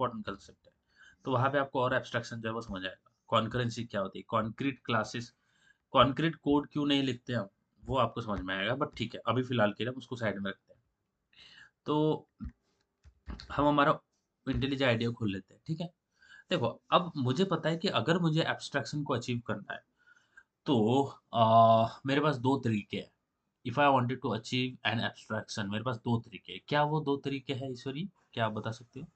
Important concept है, तो वहां पे आपको और एब्स्ट्रैक्शन जो है वो समझ आएगा। कॉन्करेंसी क्या होती है, कॉन्क्रीट क्लासेस, कॉन्क्रीट कोड क्यों नहीं लिखते हम, वो आपको समझ में आएगा। बट ठीक है, अभी फिलहाल के लिए हम उसको साइड में रखते हैं। तो हम हमारा इंटेलिजेंट आइडिया खोल लेते हैं, ठीक है। देखो, अब मुझे पता है कि अगर मुझे एब्स्ट्रैक्शन को अचीव करना है, तो मेरे पास दो तरीके हैं। If I wanted to achieve an abstraction, मेरे पास दो तरीके हैं। क्या वो दो तरीके हैं ईश्वरी, क्या आप बता सकते हो?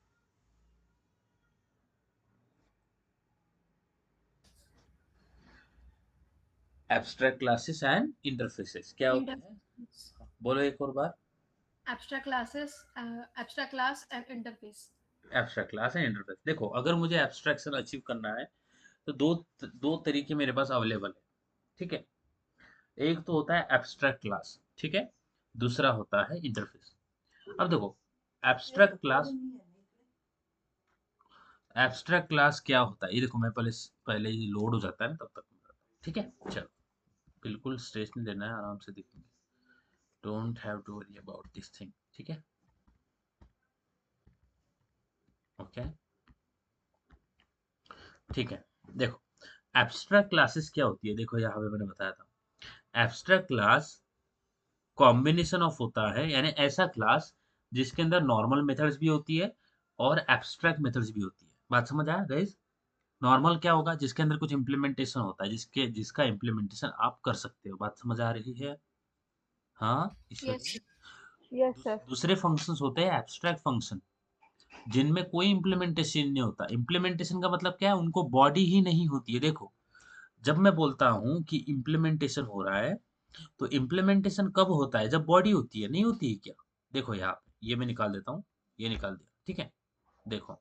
एब्स्ट्रैक्ट क्लासेस एंड इंटरफेसेस क्या होते हैं? Interface. बोलो एक और बार। Abstract class and interface. Abstract class and interface. देखो, अगर मुझे एब्स्ट्रैक्शन अचीव करना है, तो दो दो तरीके मेरे पास अवेलेबल है, ठीक है। एक तो होता है एब्स्ट्रैक्ट क्लास, ठीक है। दूसरा होता है इंटरफेस। अब देखो, एब्स्ट्रैक्ट क्लास, एब्स्ट्रैक्ट क्लास क्या होता है ये देखो, मैं पहले ये लोड हो जाता है ना, तब तक मैं बताता हूँ, ठीक है। चलो, बिल्कुल स्ट्रेस नहीं लेना है, आराम से देखेंगे। Don't have to worry about this thing, ठीक है। ओके, ठीक है। देखो, एब्स्ट्रैक्ट क्लासेस क्या होती है, देखो यहाँ पे मैंने बताया था। एब्स्ट्रैक्ट क्लास कॉम्बिनेशन ऑफ होता है, यानी ऐसा क्लास जिसके अंदर नॉर्मल मेथड्स भी होती है और एब्स्ट्रैक्ट मेथड्स भी होती है। बात समझ आया गाइस? नॉर्मल क्या होगा, जिसके अंदर कुछ इम्प्लीमेंटेशन होता है, जिसका इम्प्लीमेंटेशन आप कर सकते हो। बात समझ आ रही है? हाँ Yes. ईश्वरी। Yes, sir. दूसरे फंक्शंस होते हैं एब्स्ट्रैक्ट फंक्शन, जिनमें कोई इम्प्लीमेंटेशन नहीं होता। इम्प्लीमेंटेशन का मतलब क्या है, उनको बॉडी ही नहीं होती है। देखो, जब मैं बोलता हूँ कि इम्प्लीमेंटेशन हो रहा है, तो इम्प्लीमेंटेशन कब होता है, जब बॉडी होती है, नहीं होती है क्या? देखो यहाँ पे, ये मैं निकाल देता हूँ, ये निकाल दिया, ठीक है। देखो,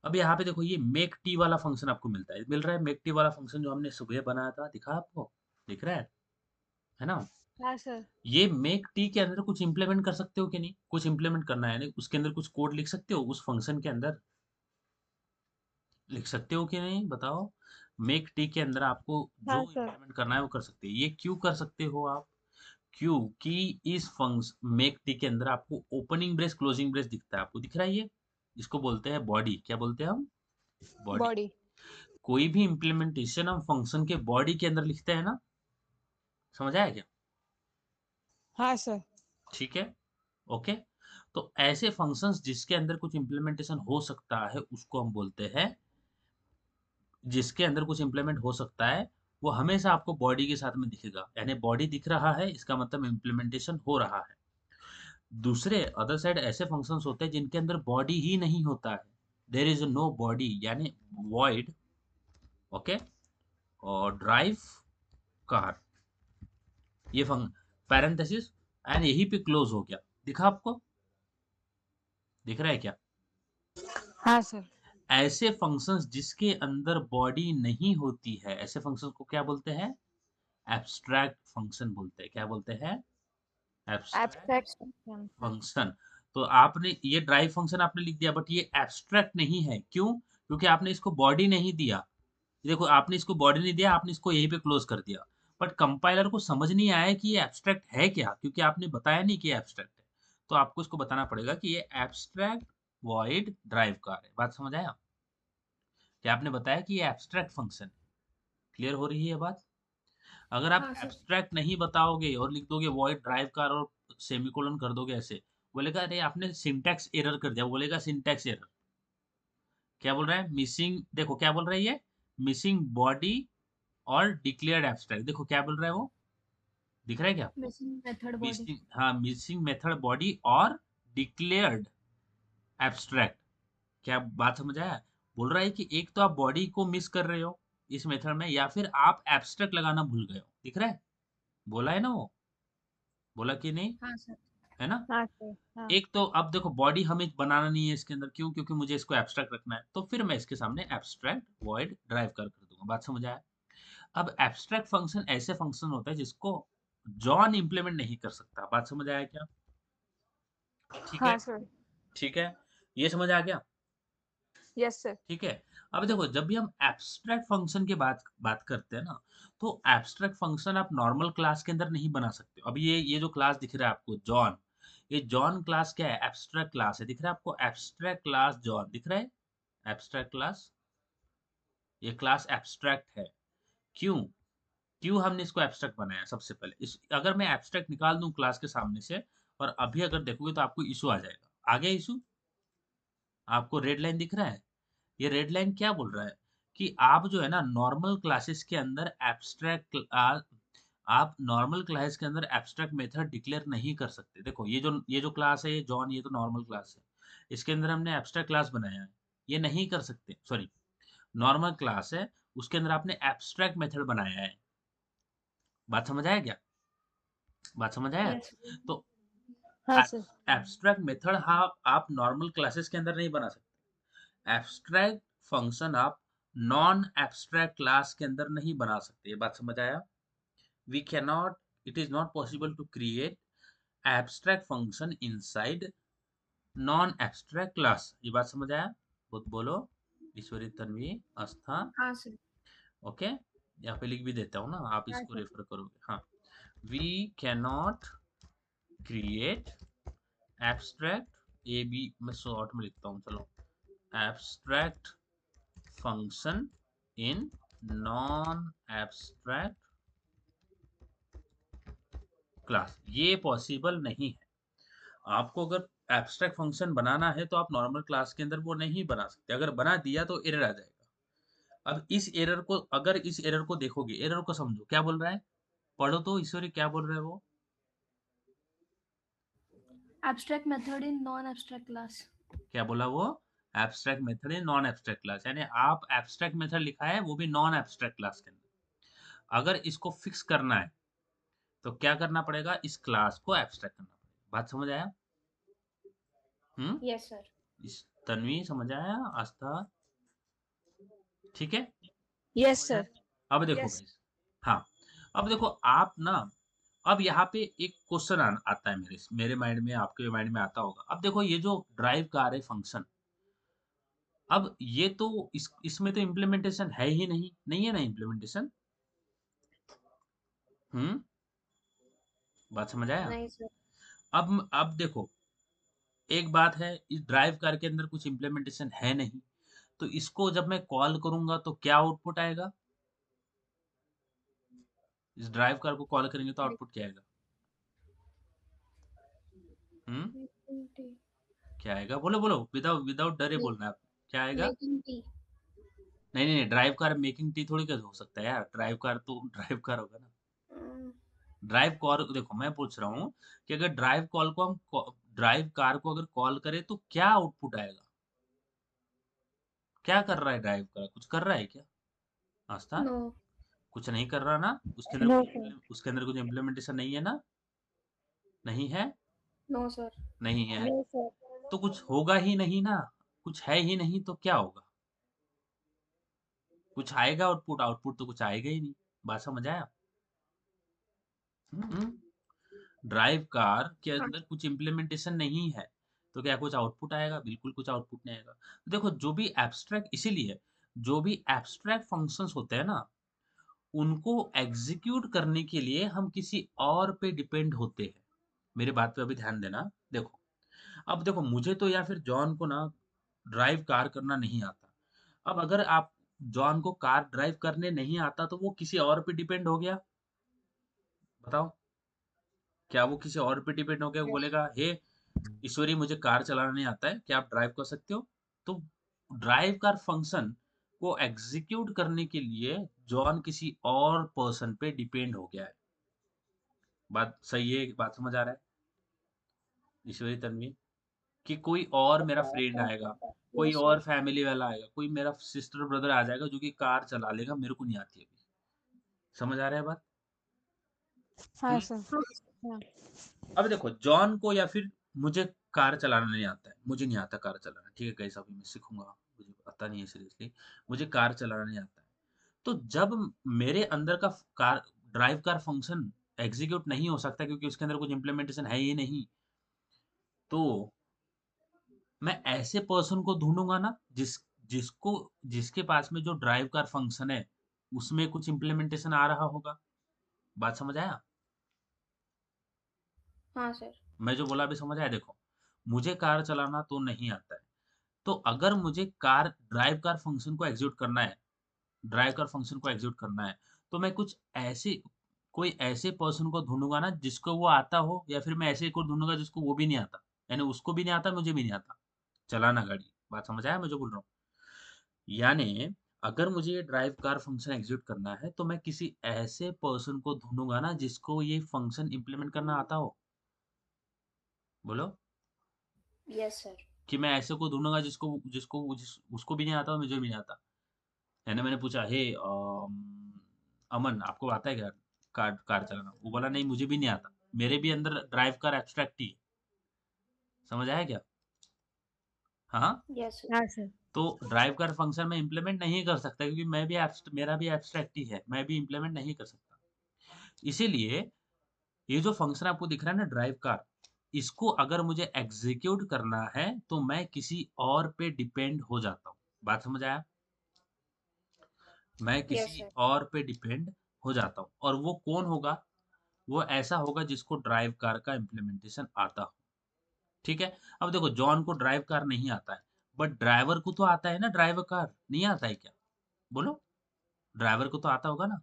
अब यहाँ पे देखो, ये मेक टी वाला फंक्शन आपको मिल रहा है। मेक टी वाला फंक्शन जो हमने सुबह बनाया था, दिखा आपको? दिख रहा है ना? हाँ सर। ये मेक टी के अंदर कुछ इंप्लीमेंट कर सकते हो कि नहीं? कुछ इंप्लीमेंट करना है, नहीं उसके अंदर कुछ कोड लिख सकते हो, उस फंक्शन के अंदर लिख सकते हो कि नहीं, बताओ। मेक टी के अंदर आपको जो हाँ सर। इंप्लीमेंट करना है वो कर सकते हैं। ये क्यों कर सकते हो आप? क्योंकि इस फंक्शन मेक टी के अंदर आपको ओपनिंग ब्रेस क्लोजिंग ब्रेस दिखता है, आपको दिख रहा है ये? इसको बोलते हैं बॉडी। क्या बोलते हैं हम? बॉडी। बॉडी। कोई भी इम्प्लीमेंटेशन हम फंक्शन के बॉडी के अंदर लिखते हैं ना, समझ आया क्या? हाँ सर। ठीक है, ओके। तो ऐसे फंक्शंस जिसके अंदर कुछ इम्प्लीमेंटेशन हो सकता है, उसको हम बोलते हैं, जिसके अंदर कुछ इम्प्लीमेंट हो सकता है, वो हमेशा आपको बॉडी के साथ में दिखेगा। यानी बॉडी दिख रहा है, इसका मतलब इम्प्लीमेंटेशन हो रहा है। दूसरे अदर साइड ऐसे फंक्शंस होते हैं जिनके अंदर बॉडी ही नहीं होता है, देर इज नो बॉडी, यानी वॉइड, ओके, और ड्राइव कार, ये पैरेंथेसिस, एंड यहीं पे क्लोज हो गया। दिखा आपको? दिख रहा है क्या? हाँ सर। ऐसे फंक्शंस जिसके अंदर बॉडी नहीं होती है, ऐसे फंक्शंस को क्या बोलते हैं? एब्स्ट्रैक्ट फंक्शन बोलते हैं। क्या बोलते हैं? Abstract abstract function. फंक्शन। तो आपने ये ड्राइव फंक्शन आपने लिख दिया, बट ये एब्स्ट्रैक्ट नहीं है। क्यों? क्योंकि आपने इसको बॉडी नहीं दिया। देखो, आपने इसको बॉडी नहीं दिया, आपने इसको यहीं पे क्लोज कर दिया। बट कंपाइलर को समझ नहीं आया कि ये एब्स्ट्रैक्ट है क्या, क्योंकि आपने बताया नहीं कि ये एब्स्ट्रैक्ट है। तो आपको इसको बताना पड़ेगा कि ये एब्स्ट्रैक्ट वॉइड ड्राइव कार है। बात समझ आया? कि आपने बताया कि ये एब्स्ट्रैक्ट फंक्शन है। क्लियर हो रही है बात? अगर आप हाँ सर। एब्स्ट्रैक्ट नहीं बताओगे और लिख दोगे वॉइड ड्राइव कार और सेमीकोलन कर दोगे ऐसे, बोलेगा अरे आपने सिंटैक्स एरर कर दिया, बोलेगा सिंटैक्स एरर। क्या बोल रहा है? मिसिंग, देखो क्या बोल रहा है ये, मिसिंग बॉडी और डिक्लेयर्ड एब्स्ट्रैक्ट। देखो क्या बोल रहा है वो, दिख रहा है क्या? Missing method body. मिसिंग, हाँ, मिसिंग मेथड बॉडी और डिक्लेयर्ड एब्स्ट्रैक्ट। क्या बात समझ आया? बोल रहा है कि एक तो आप बॉडी को मिस कर रहे हो इस मेथड में, या फिर आप एब्स्ट्रैक्ट लगाना भूल गए हो। दिख रहा है? बोला है ना वो? बोला कि नहीं? हाँ सर। है ना? हाँ सर। हाँ। एक तो अब देखो, बॉडी हमें बनाना नहीं है इसके अंदर। क्यों? क्योंकि मुझे इसको एब्स्ट्रैक्ट रखना है, तो फिर मैं इसके सामने एब्स्ट्रैक्ट वॉइड ड्राइव कर दूंगा। बात समझ आया? अब एब्स्ट्रैक्ट फंक्शन ऐसे फंक्शन होता है जिसको जॉन इंप्लीमेंट नहीं कर सकता। बात समझ आया क्या? ठीक है, हाँ सर। ठीक है, ये समझ आ गया? Yes sir. ठीक है। अब देखो, जब भी हम एब्स्ट्रैक्ट फंक्शन की बात बात करते हैं ना, तो एब्स्ट्रैक्ट फंक्शन आप नॉर्मल क्लास के अंदर नहीं बना सकते। अब ये जो क्लास दिख रहा है आपको, जॉन, ये जॉन क्लास क्या है? एब्स्ट्रैक्ट क्लास है। दिख रहा है आपको? एब्स्ट्रैक्ट क्लास जॉन दिख रहा है? एब्स्ट्रैक्ट क्लास, ये क्लास एब्स्ट्रैक्ट है। क्यों? क्यों हमने इसको एब्स्ट्रैक्ट बनाया? सबसे पहले इस अगर मैं एब्स्ट्रैक्ट निकाल दूं क्लास के सामने से और अभी अगर देखोगे तो आपको इशू आ जाएगा। आ गया इशू? आपको रेड लाइन दिख रहा है? ये रेड लाइन क्या बोल रहा है कि आप जो है ना नॉर्मल क्लासेस के अंदर एब्स्ट्रैक्ट आप नॉर्मल क्लास के अंदर एब्स्ट्रैक्ट मेथड डिक्लेयर नहीं कर सकते। देखो ये जो क्लास है ये जॉन, ये तो नॉर्मल क्लास है, इसके अंदर हमने एब्स्ट्रैक्ट क्लास बनाया है, ये नहीं कर सकते। सॉरी, नॉर्मल क्लास है, उसके अंदर आपने एब्स्ट्रैक्ट मेथड बनाया है। बात समझ आया क्या? बात समझ आया? Yes. तो हाँ सर। एब्स्ट्रैक्ट मेथड आप नॉर्मल क्लासेस के अंदर नहीं बना सकते। एब्स्ट्रैक्ट फंक्शन आप नॉन एब्स्ट्रैक्ट क्लास के अंदर नहीं बना सकते। ये बात समझ आया? We cannot, it is not possible to create abstract function inside non abstract class। ये बात समझ आया? खुद बोलो। ईश्वरी, तन्वी, आस्था। हाँ सर। ओके, यहाँ पे लिख भी देता हूँ ना, आप हाँ इसको सर। रेफर करोगे। हाँ, we cannot create abstract, A B मैं शॉर्ट में लिखता हूँ, चलो, abstract function in non abstract class. ये पॉसिबल नहीं है। आपको अगर एब्स्ट्रैक्ट फंक्शन बनाना है तो आप नॉर्मल क्लास के अंदर वो नहीं बना सकते। अगर बना दिया तो एरर आ जाएगा। अब इस एरर को, अगर इस एरर को देखोगे, एरर को समझो क्या बोल रहा है, पढ़ो तो ईश्वरी क्या बोल रहे हैं वो। Abstract method in non-abstract class. क्या बोला वो? एब्स्ट्रैक्ट मेथड है नॉन एब्स्ट्रैक्ट क्लास, यानी आप एब्स्ट्रैक्ट मेथड लिखा है वो भी नॉन एब्स्ट्रैक्ट क्लास के अंदर। अगर इसको फिक्स करना है तो क्या करना पड़ेगा? इस क्लास को एब्स्ट्रैक्ट करना पड़ेगा। बात समझ आया? Yes sir. इस तन्वी समझ आया? आस्था, ठीक है? यस समझ आया? सर। अब देखो यस। गाइस, हाँ, अब देखो आप ना, अब यहाँ पे एक क्वेश्चन आता है मेरे माइंड में, आपके माइंड में आता होगा। अब देखो ये जो ड्राइव कार है फंक्शन, अब ये तो इसमें तो इम्प्लीमेंटेशन है ही नहीं, नहीं है ना इम्प्लीमेंटेशन। हम्म, बात समझ आया? नहीं सर। अब देखो, एक बात है, इस ड्राइव कार के अंदर कुछ इम्प्लीमेंटेशन है नहीं, तो इसको जब मैं कॉल करूंगा तो क्या आउटपुट आएगा? इस ड्राइव कार को कॉल करेंगे तो आउटपुट क्या आएगा? हम्म, क्या आएगा? बोलो बोलो, विदाउट विदाउट डरे बोलना है आप। क्या आएगा? Making tea. नहीं नहीं नहीं, ड्राइव कार मेकिंग टी थोड़ी कैसे हो सकता है यार? ड्राइव कार तो ड्राइव कार होगा ना। Mm, ड्राइव कॉल, देखो मैं पूछ रहा हूँ कि अगर ड्राइव कॉल को हम, ड्राइव कार को अगर कॉल करें तो क्या आउटपुट आएगा? क्या कर रहा है ड्राइव कार? कुछ कर रहा है क्या? आस्था, No. कुछ नहीं कर रहा ना? No sir. उसके अंदर कुछ इम्प्लीमेंटेशन नहीं है ना? नहीं है? No sir. नहीं है, नो सर। तो कुछ होगा ही नहीं ना। कुछ है ही नहीं तो क्या होगा? कुछ आएगा आउटपुट? आउटपुट तो कुछ आएगा ही नहीं। बात समझ आया? ड्राइव कार के हाँ। अंदर कुछ इम्प्लीमेंटेशन नहीं है तो क्या कुछ आउटपुट आएगा? बिल्कुल कुछ आउटपुट नहीं आएगा। तो देखो, जो भी एब्स्ट्रैक्ट, इसीलिए जो भी एब्स्ट्रैक्ट फंक्शंस होते हैं ना, उनको एग्जीक्यूट करने के लिए हम किसी और पे डिपेंड होते हैं। मेरे बात पे अभी ध्यान देना। देखो, अब देखो मुझे तो या फिर जॉन को ना ड्राइव कार करना नहीं आता। अब अगर आप, जॉन को कार ड्राइव करने नहीं आता तो वो किसी और पे डिपेंड हो गया। बताओ, क्या वो किसी और पे डिपेंड हो गया? वो Yes. बोलेगा, हे ईश्वरी मुझे कार चलाना नहीं आता है, क्या आप ड्राइव कर सकते हो? तो ड्राइव कार फंक्शन को एग्जीक्यूट करने के लिए जॉन किसी और पर्सन पे डिपेंड हो गया है। बात सही है? बात समझ आ रहा है ईश्वरी, तन्वी? कि कोई और मेरा फ्रेंड आएगा, कोई Yes और sir. फैमिली वाला आएगा, कोई मेरा सिस्टर ब्रदर आ जाएगा जो कि कार चला लेगा, मेरे को नहीं आती अभी। समझ आ रहा है बात? हाँ हम्म? सर। हाँ। अब देखो, जॉन को या फिर मुझे कार चलाना नहीं आता है, मुझे नहीं आता कार चलाना, ठीक है कैसा भी मैं सीखूंगा, मुझे पता नहीं है सीरियसली, मुझे कार चलाना नहीं आता है। तो जब मेरे अंदर का car drive car function execute नहीं हो सकता क्योंकि उसके अंदर कुछ इम्प्लीमेंटेशन है ही नहीं, तो मैं ऐसे पर्सन को ढूंढूंगा ना जिसको जिसके पास में जो ड्राइव कार फंक्शन है उसमें कुछ इम्प्लीमेंटेशन आ रहा होगा। बात समझ आया? हाँ सर. मैं जो बोला अभी समझ आया? देखो, मुझे कार चलाना तो नहीं आता है, तो अगर मुझे कार ड्राइव कार फंक्शन को एग्जीक्यूट करना है, ड्राइव कार फंक्शन को एग्जीक्यूट करना है, तो मैं कुछ ऐसे कोई ऐसे पर्सन को ढूँढूँगा ना जिसको वो आता हो, या फिर मैं ऐसे को ढूँढूँगा जिसको वो भी नहीं आता। यानी उसको भी नहीं आता, मुझे भी नहीं आता चलाना गाड़ी। बात समझ आया मैं जो बोल रहा हूँ? यानी अगर मुझे ये ड्राइव कार फंक्शन एग्जीक्यूट करना है, तो मैं किसी ऐसे पर्सन को ढूँढूँगा ना जिसको ये फंक्शन इम्प्लीमेंट करना आता हो। बोलो? Yes sir. कि मैं ऐसे को ढूँढूँगा जिसको जिसको उसको भी नहीं आता और मुझे भी नहीं आता। यानी मैंने पूछा, हे अमन, आपको आता है क्या कार कार चलाना? वो बोला नहीं, मुझे भी नहीं आता। मेरे भी अंदर ड्राइव कार एब्स्ट्रैक्ट ही है। समझ आया क्या? हाँ। Yes sir. हाँ सर। तो ड्राइव कार फंक्शन में इम्प्लीमेंट नहीं कर सकता, क्योंकि मेरा भी एब्स्ट्रैक्ट ही है, मैं भी इम्प्लीमेंट नहीं कर सकता। इसीलिए ये जो फंक्शन आपको दिख रहा है ना, ड्राइव कार, इसको अगर मुझे एग्जीक्यूट करना है तो मैं किसी और पे डिपेंड हो जाता हूँ। बात समझ आया? मैं यस किसी सर। और पे डिपेंड हो जाता हूँ, और वो कौन होगा? वो ऐसा होगा जिसको ड्राइव कार का इम्प्लीमेंटेशन आता हो। ठीक है? अब देखो, जॉन को ड्राइव कार नहीं आता है, बट ड्राइवर को तो आता है ना ड्राइव कार, नहीं आता है क्या? बोलो, ड्राइवर को तो आता होगा ना?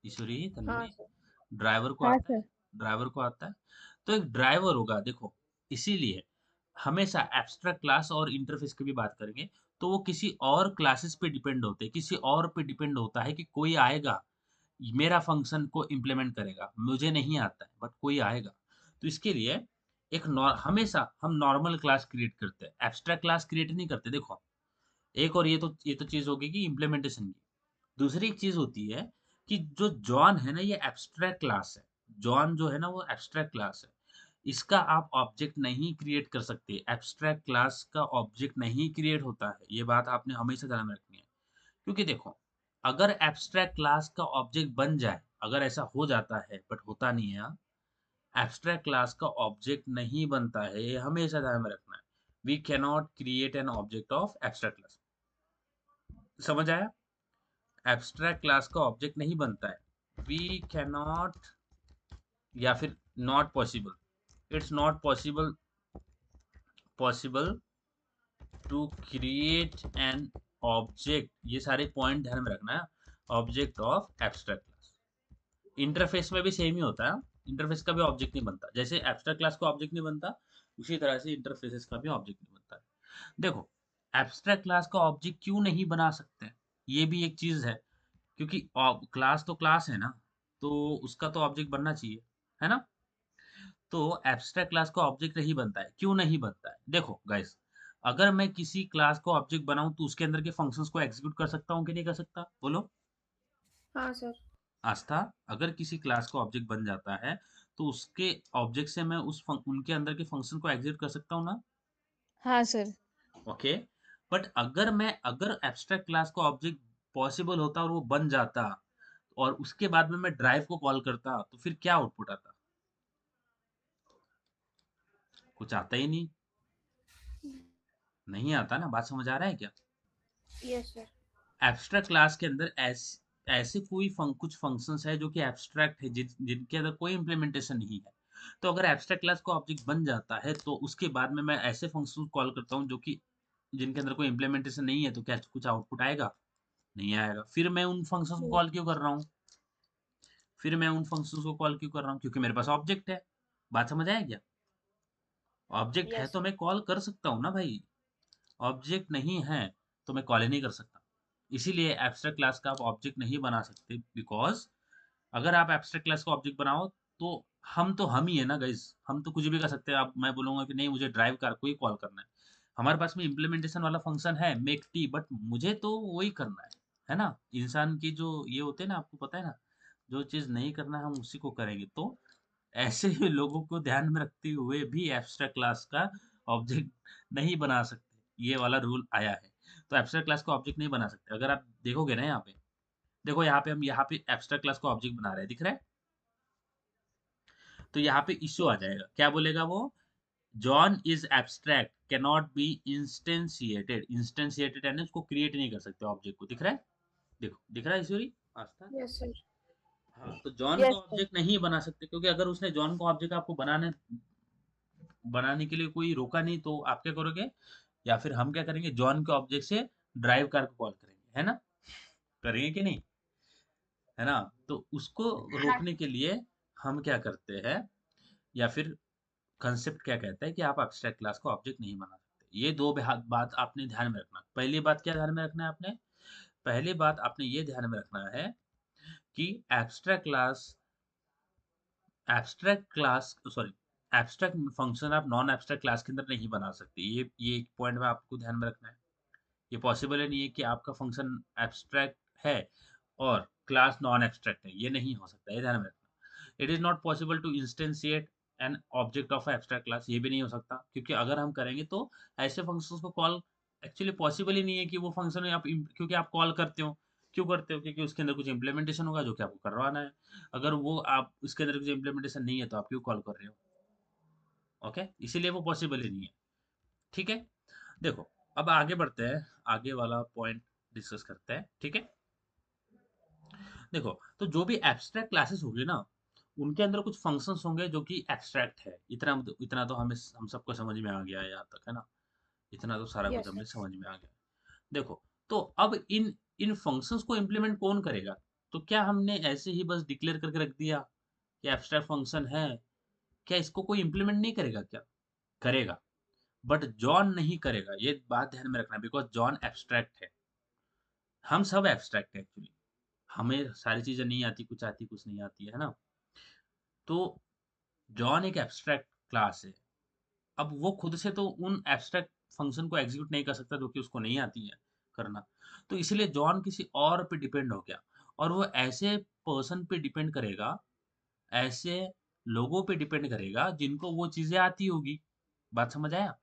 ईश्वरी, हाँ तन्वी, सर। ड्राइवर को हाँ आता है? सर। ड्राइवर को आता है। तो एक ड्राइवर होगा, देखो। इसीलिए हमेशा एब्स्ट्रैक्ट क्लास और इंटरफेस की भी बात करेंगे, तो वो किसी और क्लासेस पे डिपेंड होते हैं, किसी और पे डिपेंड होता है कि कोई आएगा, मेरा फंक्शन को इम्प्लीमेंट करेगा। मुझे नहीं आता है, बट कोई आएगा। तो इसके लिए हमेशा हम नॉर्मल क्लास क्रिएट करते हैं, एब्स्ट्रैक्ट क्लास क्रिएट नहीं करते। देखो, एक और ये तो चीज़ होगी कि इम्प्लीमेंटेशन की। दूसरी एक चीज़ होती है कि जो जॉन है ना, ये एब्स्ट्रैक्ट क्लास है। जॉन जो है ना, वो एब्स्ट्रैक्ट क्लास है। इसका आप ऑब्जेक्ट नहीं क्रिएट कर सकते। एब्स्ट्रैक्ट क्लास का ऑब्जेक्ट नहीं क्रिएट होता है। ये बात आपने हमेशा ध्यान में रखनी है। क्योंकि देखो, अगर एब्स्ट्रैक्ट क्लास का ऑब्जेक्ट बन जाए, अगर ऐसा हो जाता है, बट होता नहीं है, एब्स्ट्रैक्ट क्लास का ऑब्जेक्ट नहीं बनता है, ये हमेशा ध्यान में रखना है। We cannot create an object of abstract class. समझ आया? एब्स्ट्रैक्ट क्लास का ऑब्जेक्ट नहीं बनता है। वी कैनॉट, या फिर not possible, it's not possible to create an object, ये सारे पॉइंट ध्यान में रखना है, object of abstract class. Interface में भी सेम ही होता है। इंटरफेस का भी ऑब्जेक्ट नहीं बनता, जैसे एब्स्ट्रैक्ट क्लास का ऑब्जेक्ट नहीं बनता, उसी तरह से इंटरफेसेस का भी ऑब्जेक्ट नहीं बनता है। देखो, एब्स्ट्रैक्ट क्लास का ऑब्जेक्ट क्यों नहीं बना सकते, ये भी एक चीज है। क्योंकि क्लास तो क्लास है ना, तो उसका तो ऑब्जेक्ट बनना चाहिए, है ना? तो एब्स्ट्रैक्ट क्लास का ऑब्जेक्ट नहीं बनता है। क्यों नहीं बनता है? देखो गाइस, अगर मैं किसी क्लास को ऑब्जेक्ट बनाऊं, तो उसके अंदर के फंक्शंस को एग्जीक्यूट कर सकता हूं कि नहीं कर सकता? बोलो हाँ सर। आस्था। अगर किसी क्लास का ऑब्जेक्ट बन जाता है, तो उसके ऑब्जेक्ट से मैं उनके अंदर के फंक्शन को एग्जीक्यूट कर सकता हूँ ना? हाँ सर। ओके। बट अगर एब्स्ट्रैक्ट क्लास का ऑब्जेक्ट पॉसिबल होता और वो बन जाता, और उसके बाद में मैं ड्राइव को कॉल करता, तो फिर क्या आउटपुट आता? कुछ आता ही नहीं। नहीं आता ना। बात समझ आ रहा है क्या? Yes sir. एब्स्ट्रैक्ट क्लास के अंदर ऐसे कुछ फंक्शंस है जो कि एब्स्ट्रैक्ट है, जिनके अंदर कोई इम्प्लीमेंटेशन नहीं है। तो अगर एब्स्ट्रैक्ट क्लास का ऑब्जेक्ट बन जाता है, तो उसके बाद में मैं ऐसे फंक्शन कॉल करता हूँ जो कि जिनके अंदर कोई इम्प्लीमेंटेशन नहीं है, तो क्या कुछ आउटपुट आएगा? नहीं आएगा। फिर मैं उन फंक्शंस को नहीं। कॉल क्यों कर रहा हूँ? फिर मैं उन फंक्शंस को कॉल क्यों कर रहा हूँ? क्योंकि मेरे पास ऑब्जेक्ट है। बात समझ आया क्या? ऑब्जेक्ट है यस तो सर। मैं कॉल कर सकता हूँ ना भाई। ऑब्जेक्ट नहीं है तो मैं कॉल ही नहीं कर सकता। इसीलिए एब्स्ट्रैक्ट क्लास का आप ऑब्जेक्ट नहीं बना सकते, बिकॉज अगर आप एब्स्ट्रैक्ट क्लास का ऑब्जेक्ट बनाओ, तो हम ही है ना गाइस। हम तो कुछ भी कर सकते हैं। आप मैं बोलूंगा कि नहीं, मुझे ड्राइव कार को ही कॉल करना है, हमारे पास में इम्प्लीमेंटेशन वाला फंक्शन है मेक टी, बट मुझे तो वही करना है ना? इंसान की जो ये होते हैं ना, आपको पता है ना, जो चीज नहीं करना है हम उसी को करेंगे। तो ऐसे ही लोगों को ध्यान में रखते हुए भी एब्स्ट्रैक्ट क्लास का ऑब्जेक्ट नहीं बना सकते, ये वाला रूल आया है। तो एब्स्ट्रैक्ट क्लास का ऑब्जेक्ट नहीं बना सकते। अगर आप देखोगे ना, यहाँ पे देखो, हम यहाँ पे एब्स्ट्रैक्ट क्लास का ऑब्जेक्ट बना रहे हैं, दिख रहा है? तो यहाँ पे इश्यू आ यस। जाएगा, क्या बोलेगा वो? John is abstract, cannot be instantiated. Instantiated यानी उसको क्रिएट नहीं कर सकते ऑब्जेक्ट को। दिख रहा है? देखो, दिख रहा है ईश्वरी, आस्था? Yes sir. हाँ, तो जॉन का यस सर। ऑब्जेक्ट नहीं बना सकते, क्योंकि अगर उसने जॉन का ऑब्जेक्ट आपको बनाने बनाने के लिए कोई रोका नहीं, तो आप क्या करोगे, या फिर हम क्या करेंगे, जॉन के ऑब्जेक्ट से ड्राइव कार को कॉल करेंगे, है ना? करेंगे कि नहीं, है ना? तो उसको हाँ रोकने के लिए हम क्या करते हैं, या फिर कंसेप्ट क्या कहता है कि आप एब्स्ट्रैक्ट क्लास को ऑब्जेक्ट नहीं बना सकते। ये दो बात आपने ध्यान में रखना। पहली बात क्या ध्यान में रखना है आपने? पहली बात आपने ये ध्यान में रखना है कि abstract class sorry abstract function आप नॉन एब्स्ट्रैक्ट क्लास के अंदर नहीं बना सकते। ये एक पॉइंट में आपको ध्यान में रखना है। ये पॉसिबल ही नहीं है कि आपका फंक्शन एब्स्ट्रैक्ट है और क्लास नॉन एब्स्ट्रैक्ट है, ये नहीं हो सकता, ये ध्यान में रखना। It is not possible to instantiate an object of abstract class, ये भी नहीं हो सकता, क्योंकि अगर हम करेंगे तो ऐसे फंक्शंस को कॉल एक्चुअली पॉसिबल ही नहीं है कि वो फंक्शन आप क्योंकि आप कॉल करते हो, क्यों करते हो, क्योंकि उसके अंदर कुछ इंप्लीमेंटेशन होगा जो कि आपको करवाना है। अगर वो आप उसके अंदर कुछ इंप्लीमेंटेशन नहीं है तो आप क्यों कॉल कर रहे हो? ओके, इसीलिए वो पॉसिबल ही नहीं है। ठीक है, देखो, अब आगे बढ़ते हैं, आगे वाला पॉइंट डिस्कस करते हैं, ठीक है? देखो, तो जो भी एब्स्ट्रैक्ट क्लासेस होगी ना, उनके अंदर कुछ फंक्शंस होंगे जो कि एब्स्ट्रैक्ट है। इतना तो हम सबको समझ में आ गया है यहाँ तक, है ना? इतना तो सारा कुछ Yes, हमें sir. समझ में आ गया। देखो, तो अब इन इन फंक्शंस को इम्प्लीमेंट कौन करेगा? तो क्या हमने ऐसे ही बस डिक्लेयर करके रख दिया कि एब्स्ट्रैक्ट फंक्शन है, क्या इसको कोई इम्प्लीमेंट नहीं करेगा क्या? करेगा, बट जॉन नहीं करेगा। ये बात ध्यान में रखना, बिकॉज जॉन एब्स्ट्रैक्ट है, हम सब एब्स्ट्रैक्ट है एक्चुअली। हमें सारी चीजें नहीं आती, कुछ आती कुछ नहीं आती, है ना? तो जॉन एक एब्स्ट्रैक्ट क्लास है। अब वो खुद से तो उन एब्स्ट्रैक्ट फंक्शन को एग्जीक्यूट नहीं कर सकता जो कि उसको नहीं आती है करना। तो इसलिए जॉन किसी और पे डिपेंड हो गया, और वो ऐसे पर्सन पे डिपेंड करेगा, ऐसे लोगों पे डिपेंड करेगा जिनको वो चीजें आती होगी। बात समझ आया?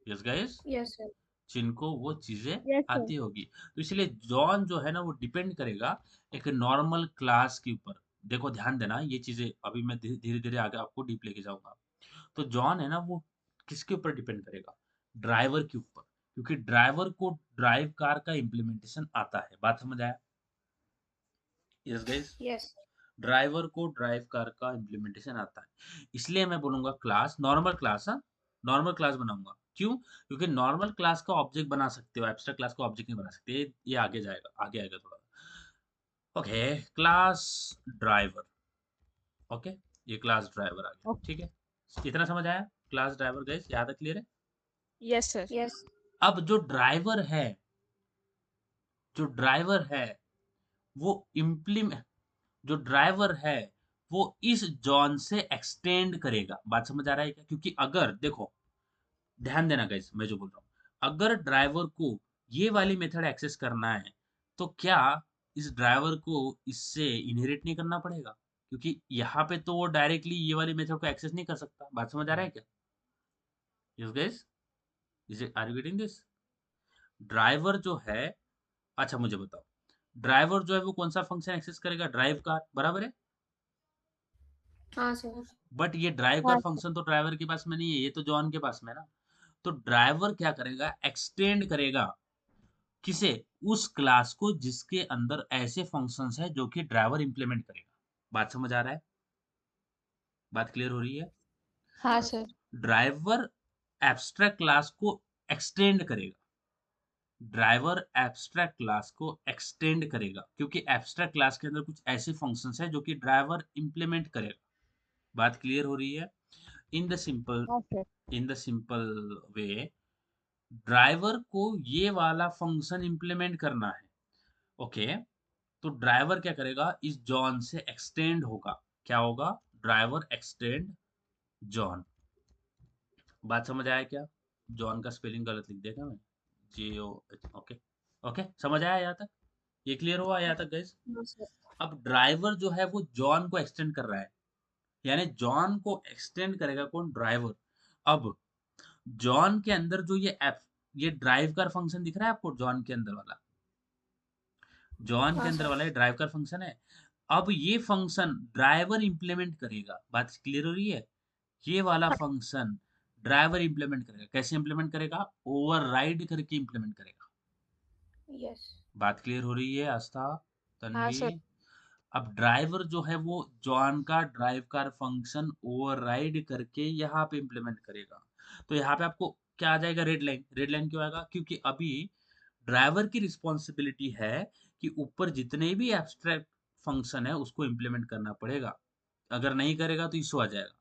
Yes guys, Yes, sir. जिनको वो चीजें यस सर। आती होगी। तो इसलिए जॉन जो है ना वो डिपेंड करेगा एक नॉर्मल क्लास के ऊपर। देखो, ध्यान देना, ये चीजें अभी मैं धीरे धीरे आगे आपको डीप लेके जाऊंगा। तो जॉन है ना वो किसके ऊपर डिपेंड करेगा? ड्राइवर के ऊपर, क्योंकि ड्राइवर को ड्राइव कार का इम्प्लीमेंटेशन आता है। बात समझ आया? Yes guys, Yes. ड्राइवर को ड्राइव कार का इम्प्लीमेंटेशन आता है। इसलिए मैं बोलूंगा क्लास, नॉर्मल क्लास, हाँ, नॉर्मल क्लास बनाऊंगा। क्यों? क्योंकि नॉर्मल क्लास का ऑब्जेक्ट बना सकते हो, एब्स्ट्रैक्ट क्लास का ऑब्जेक्ट नहीं बना सकते। ये आगे जाएगा, आगे आएगा थोड़ा। Okay, class driver. ओके, ये क्लास ड्राइवर आ गया, ठीक है? इतना समझ आया? क्लास ड्राइवर गाइस, यहाँ तक क्लियर है? Yes sir. Yes. अब जो ड्राइवर है वो इम्प्लीमेंट जो ड्राइवर है वो इस जॉन से एक्सटेंड करेगा। बात समझ आ रहा है क्या? क्योंकि अगर देखो, ध्यान देना गाइस, मैं जो बोल रहा हूँ, अगर ड्राइवर को ये वाली मेथड एक्सेस करना है, तो क्या इस ड्राइवर को इससे इनहेरिट नहीं करना पड़ेगा? क्योंकि यहाँ पे तो वो डायरेक्टली ये वाली मेथड को एक्सेस नहीं कर सकता। बात समझ आ रहा है क्या? Yes guys, is are you getting this? Driver जो है, अच्छा मुझे बताओ, ड्राइवर जो है वो कौन सा फंक्शन एक्सेस करेगा? ड्राइव कार, बराबर है? हाँ सर. बट ये ड्राइव कार हाँ सर। फंक्शन तो ड्राइवर के पास में नहीं है, ये तो जॉन के पास में है ना। तो ड्राइवर क्या करेगा? एक्सटेंड करेगा किसे? उस क्लास को जिसके अंदर ऐसे फंक्शंस है जो कि ड्राइवर इंप्लीमेंट करेगा। बात समझ आ रहा है? बात क्लियर हो रही है? हाँ हाँ sir. Sir. Driver abstract class को एक्सटेंड करेगा, ड्राइवर एब्स्ट्रैक्ट क्लास को एक्सटेंड करेगा, क्योंकि एब्स्ट्रैक्ट क्लास के अंदर कुछ ऐसे फंक्शंस है जो कि ड्राइवर इंप्लीमेंट करेगा। बात क्लियर हो रही है? इन द सिंपल हाँ sir. In the simple way, driver को ये वाला फंक्शन इंप्लीमेंट करना है। ओके, तो ड्राइवर क्या करेगा? इस जॉन से एक्सटेंड होगा। क्या होगा? Driver extend John. बात समझ आया क्या? जॉन का स्पेलिंग गलत लिख देगा मैं, JOH। ओके, ओके, समझ आया यहाँ तक? ये क्लियर हुआ यहाँ तक गाइस? हाँ सर. अब ड्राइवर जो है वो जॉन को एक्सटेंड कर रहा है, यानी जॉन को एक्सटेंड करेगा कौन? ड्राइवर। अब जॉन के अंदर जो ये ड्राइव कर फंक्शन दिख रहा है आपको, जॉन के अंदर वाला, जॉन के हाँ अंदर सर. वाला ये ड्राइव कर फंक्शन है। अब ये फंक्शन ड्राइवर इंप्लीमेंट करेगा। बात क्लियर हो रही है? ये वाला फंक्शन ड्राइवर इंप्लीमेंट करेगा। कैसे इंप्लीमेंट करेगा? ओवरराइड करके इंप्लीमेंट करेगा। Yes. बात क्लियर हो रही है आस्था, हाँ तन्वी? सर। अब ड्राइवर जो है वो जॉन का ड्राइव कार फंक्शन ओवरराइड करके यहाँ पे इम्प्लीमेंट करेगा। तो यहाँ पे आपको क्या आ जाएगा, रेड लाइन। रेड लाइन क्यों आएगा? क्योंकि अभी ड्राइवर की रिस्पॉन्सिबिलिटी है कि ऊपर जितने भी एब्स्ट्रैक्ट फंक्शन है उसको इम्प्लीमेंट करना पड़ेगा। अगर नहीं करेगा तो इशू आ जाएगा।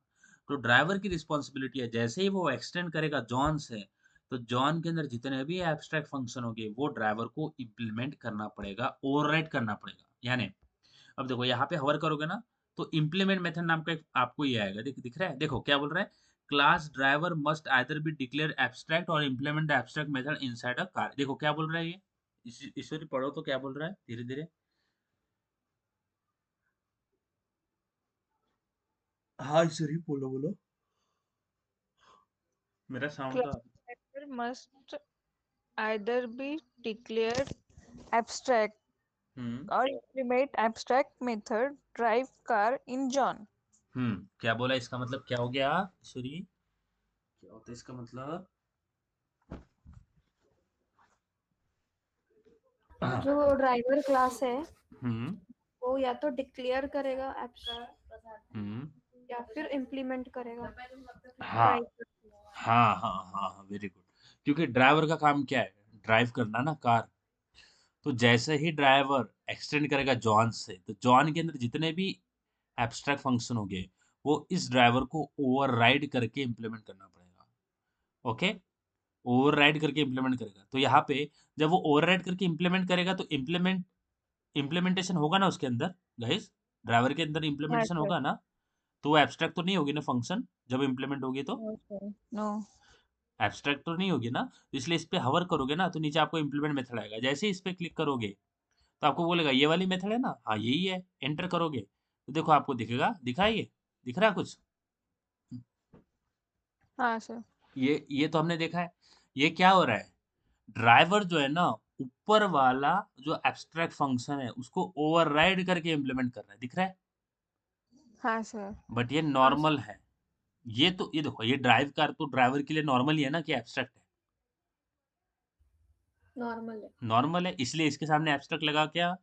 तो ड्राइवर की रिस्पॉन्सिबिलिटी है, जैसे ही वो एक्सटेंड करेगा जॉन से, तो जॉन के अंदर जितने भी एब्स्ट्रैक्ट फंक्शन होंगे वो ड्राइवर को इम्प्लीमेंट करना पड़ेगा, ओवरराइड करना पड़ेगा। यानी अब देखो यहाँ पे हवर करोगे ना, तो इम्प्लीमेंट मेथड नाम का एक आपको ये आएगा, दिख रहा है? देखो क्या बोल रहा है, class driver must either be declare abstract और implement the abstract method inside a car. देखो क्या बोल रहा है ये, ईश्वरी पढ़ो तो क्या बोल रहा है धीरे धीरे। हाँ ईश्वरी बोलो बोलो, मेरा साउंड Class तो character must either be declared abstract hmm or implement abstract method drive car in John. क्या बोला, इसका मतलब क्या हो गया ईश्वरी, क्या होता है इसका मतलब? हाँ। जो ड्राइवर क्लास है हम्म वो या तो डिक्लेयर करेगा एब्स्ट्रैक्ट हम्म या फिर इम्प्लीमेंट करेगा हाँ ड्राइवर। हाँ, वेरी गुड। क्योंकि ड्राइवर का काम क्या है, ड्राइव करना ना कार। तो जैसे ही ड्राइवर एक्सटेंड करेगा जॉन से, तो जॉन के अंदर जितने भी एब्स्ट्रैक्ट फंक्शन होंगे वो इस ड्राइवर को ओवरराइड करके इम्प्लीमेंट करना पड़ेगा। ओके, ओवरराइड करके इम्प्लीमेंट करेगा। तो यहाँ पे जब वो ओवरराइड करके इम्प्लीमेंट करेगा तो इम्प्लीमेंटेशन होगा ना उसके अंदर, गाइस ड्राइवर के अंदर Yes, इम्प्लीमेंटेशन sir. होगा ना। तो वो एब्स्ट्रैक्ट तो नहीं होगी ना फंक्शन, जब इम्प्लीमेंट होगी तो No, sir. No. एब्स्ट्रैक्ट तो नहीं होगी ना। तो इसलिए इस पे हवर करोगे ना तो नीचे आपको इम्प्लीमेंट मेथड आएगा। जैसे ही इस पे क्लिक करोगे तो आपको बोलेगा ये वाली मेथड है ना, हाँ यही है। एंटर करोगे तो देखो आपको दिखेगा, दिखा है ये, दिख रहा है कुछ? हाँ sir. ये तो हमने देखा है। ये क्या हो रहा है, ड्राइवर जो है ना ऊपर वाला जो एब्स्ट्रैक्ट फंक्शन है उसको ओवरराइड करके इम्प्लीमेंट कर रहा है, दिख रहा है? हाँ sir. बट ये हाँ नॉर्मल है। ये तो ये देखो, ये ड्राइव कार तो ड्राइवर के लिए नॉर्मल ही है ना कि एब्स्ट्रैक्ट है? नॉर्मल है। नॉर्मल है, इसलिए इसके सामने एब्स्ट्रैक्ट लगा क्या?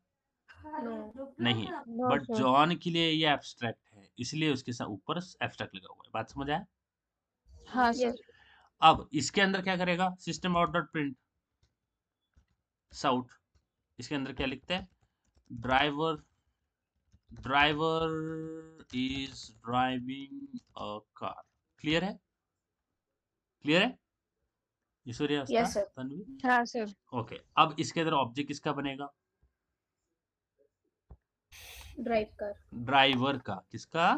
नो। नहीं। No but sir. जॉन के लिए ये एब्स्ट्रैक्ट है, इसलिए उसके साथ ऊपर एब्स्ट्रैक्ट लगा हुआ है। बात समझ आया? हाँ sir. यस। अब इसके अंदर क्या करेगा, system out dot print sout, इसके अंदर क्या लिखते हैं, driver driver is driving a car. Clear है? क्लियर है ईश्वरी, आस्था, यस सर। तन्वी? हाँ sir. ओके, अब इसके अंदर ऑब्जेक्ट किसका बनेगा? ड्राइव कर। ड्राइवर का। किसका?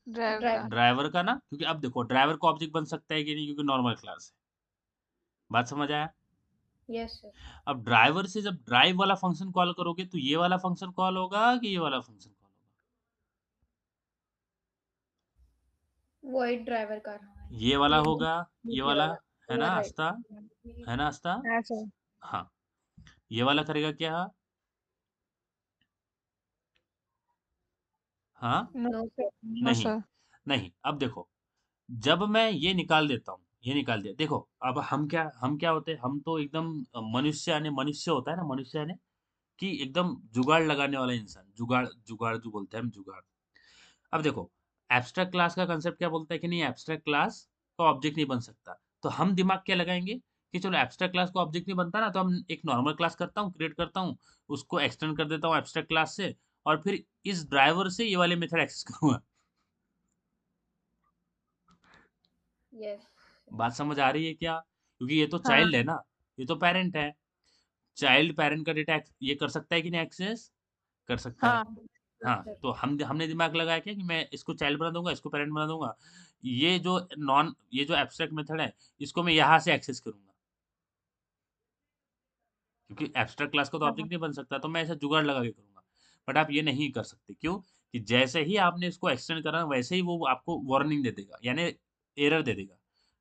Drive drive. car. ड्राइवर का ना, क्योंकि अब देखो ड्राइवर का ऑब्जेक्ट बन सकता है कि नहीं, क्योंकि नॉर्मल क्लास है। बात समझ आया? Yes sir. अब ड्राइवर से जब ड्राइव वाला फंक्शन कॉल करोगे तो ये वाला फंक्शन कॉल होगा कि ये वाला फंक्शन कॉल होगा? Void driver car. ये वाला ये होगा, ये नीचे वाला, वाला है ना ओवरराइड। आस्था? है ना आस्था? हाँ sir. हाँ, ये वाला करेगा क्या? हाँ, No no sir. Sir. No नहीं, sir. नहीं। अब देखो, जब मैं ये निकाल देता हूँ, ये निकाल दिया, देखो अब हम क्या होते हैं, हम तो एकदम मनुष्य होता है ना, मनुष्य यानी कि एकदम जुगाड़ लगाने वाला इंसान, जुगाड़ जुगाड़ जो बोलते हैं हम, जुगाड़। अब देखो, एब्स्ट्रैक्ट क्लास का कंसेप्ट क्या बोलता है कि नहीं, एब्स्ट्रैक्ट क्लास का ऑब्जेक्ट नहीं बन सकता। तो हम दिमाग क्या लगाएंगे कि चलो एब्स्ट्रैक्ट क्लास का ऑब्जेक्ट नहीं बनता ना, तो हम एक नॉर्मल क्लास करता हूँ, क्रिएट करता हूँ, उसको एक्सटेंड कर देता हूँ एब्स्ट्रैक्ट क्लास से, और फिर इस ड्राइवर से ये वाले मेथड एक्सेस करूंगा। यस। बात समझ आ रही है क्या? क्योंकि ये तो हाँ. चाइल्ड है ना, ये तो पेरेंट है। चाइल्ड पेरेंट का डेटा ये कर सकता है कि नहीं एक्सेस? कर सकता है। हाँ. यस हाँ, सर। तो हमने दिमाग लगाया क्या कि मैं इसको चाइल्ड बना दूंगा, इसको पेरेंट बना दूंगा। ये जो एब्स्ट्रैक्ट मेथड है, इसको मैं यहाँ से एक्सेस करूंगा, क्योंकि एब्स्ट्रैक्ट क्लास का तो हाँ. ऑब्जेक्ट नहीं बन सकता, तो मैं ऐसा जुगाड़ लगा के करूंगा। बट आप ये नहीं कर सकते, क्यों? कि जैसे ही आपने इसको एक्सटेंड करा वैसे ही वो आपको वार्निंग दे देगा, यानी एरर दे देगा।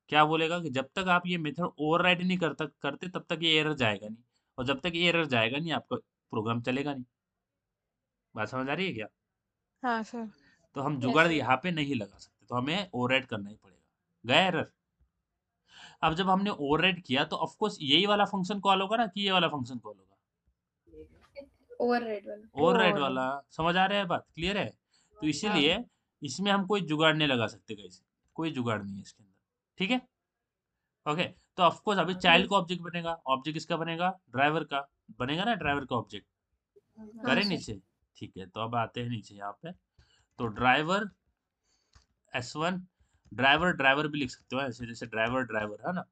क्या बोलेगा कि जब तक आप ये मेथड ओवरराइड नहीं करते तब तक ये एरर जाएगा नहीं, और जब तक ये एरर जाएगा नहीं आपका प्रोग्राम चलेगा नहीं। बात समझ आ रही है क्या? हाँ sir. तो हम यस जुगाड़ सर। यहाँ पे नहीं लगा सकते, तो हमें ओवरराइड करना ही पड़ेगा। गया एरर? अब जब हमने ओवरराइड किया तो ऑफ कोर्स यही वाला फंक्शन कॉल होगा ना, कि ये वाला फंक्शन कॉल होगा? ओवरराइड वाला। ओवरराइड और वाला। समझ आ रहा है बात? क्लियर है? तो हाँ इसीलिए इसमें हम कोई जुगाड़ नहीं लगा सकते गाइस, कोई जुगाड़ नहीं है इसके अंदर। ठीक है? ओके। तो ऑफ कोर्स अभी चाइल्ड यस का ऑब्जेक्ट बनेगा, ऑब्जेक्ट किसका बनेगा? ड्राइवर का। बनेगा ना ड्राइवर का ऑब्जेक्ट? हाँ करे सर। नीचे? ठीक है, तो अब आते हैं नीचे यहाँ पे। तो ड्राइवर S1, ड्राइवर ड्राइवर भी लिख सकते हो ऐसे, जैसे ड्राइवर ड्राइवर है ना,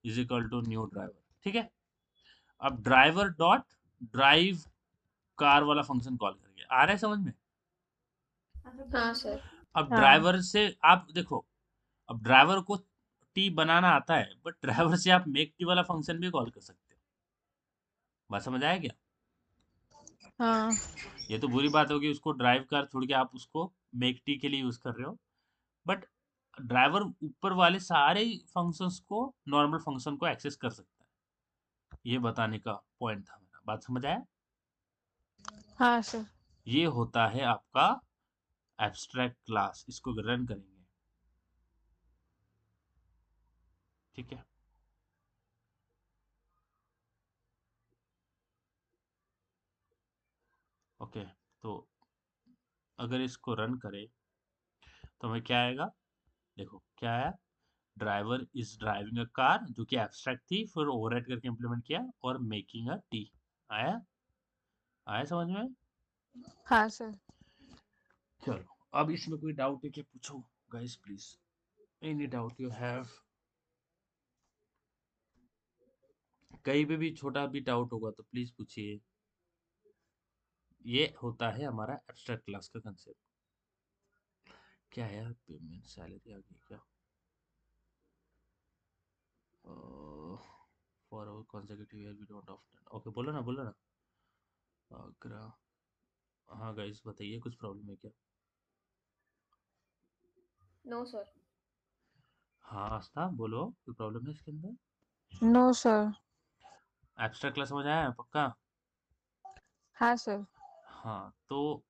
is equal to new driver. ठीक है? अब ड्राइवर डॉट ड्राइव कार वाला फंक्शन कॉल करेंगे। आ रहा है समझ में? हाँ सर। अब हाँ ड्राइवर से आप देखो, अब ड्राइवर को टी बनाना आता है, बट ड्राइवर से आप मेक टी वाला फंक्शन भी कॉल कर सकते हो। बात समझ आया क्या? हाँ ये तो बुरी बात होगी, उसको ड्राइव कार छोड़ के आप उसको मेक टी के लिए यूज कर रहे हो, बट ड्राइवर ऊपर वाले सारे फंक्शंस को, नॉर्मल फंक्शन को एक्सेस कर सकता है। ये बताने का पॉइंट था मेरा। बात समझ आया? हाँ सर। ये होता है आपका एब्स्ट्रैक्ट क्लास। इसको रन करेंगे। ठीक है? ओके। तो अगर इसको रन करें तो हमें क्या आएगा? देखो क्या आया। Driver is driving a car, जो कि एब्स्ट्रैक्ट थी, फिर ओवरराइड करके इम्प्लीमेंट किया, और मेकिंग अ टी। आया? आया समझ में? हाँ सर। चलो, अब इसमें कोई डाउट है क्या? पूछो guys please, any doubt you have. कहीं पे भी छोटा भी डाउट होगा तो प्लीज पूछिए। ये होता है हमारा एब्स्ट्रैक्ट क्लास का कंसेप्ट। क्या है यार, पेमेंट सैलरी आ गई क्या? For our consecutive year we don't often। ओके, बोलो ना बोलो ना। आगरा। हाँ गाइस बताइए, कुछ प्रॉब्लम है क्या? No sir. हाँ आस्था बोलो, कोई प्रॉब्लम है इसके अंदर? No sir. एब्स्ट्रैक्ट क्लास समझ आया पक्का? हाँ सर। हाँ तो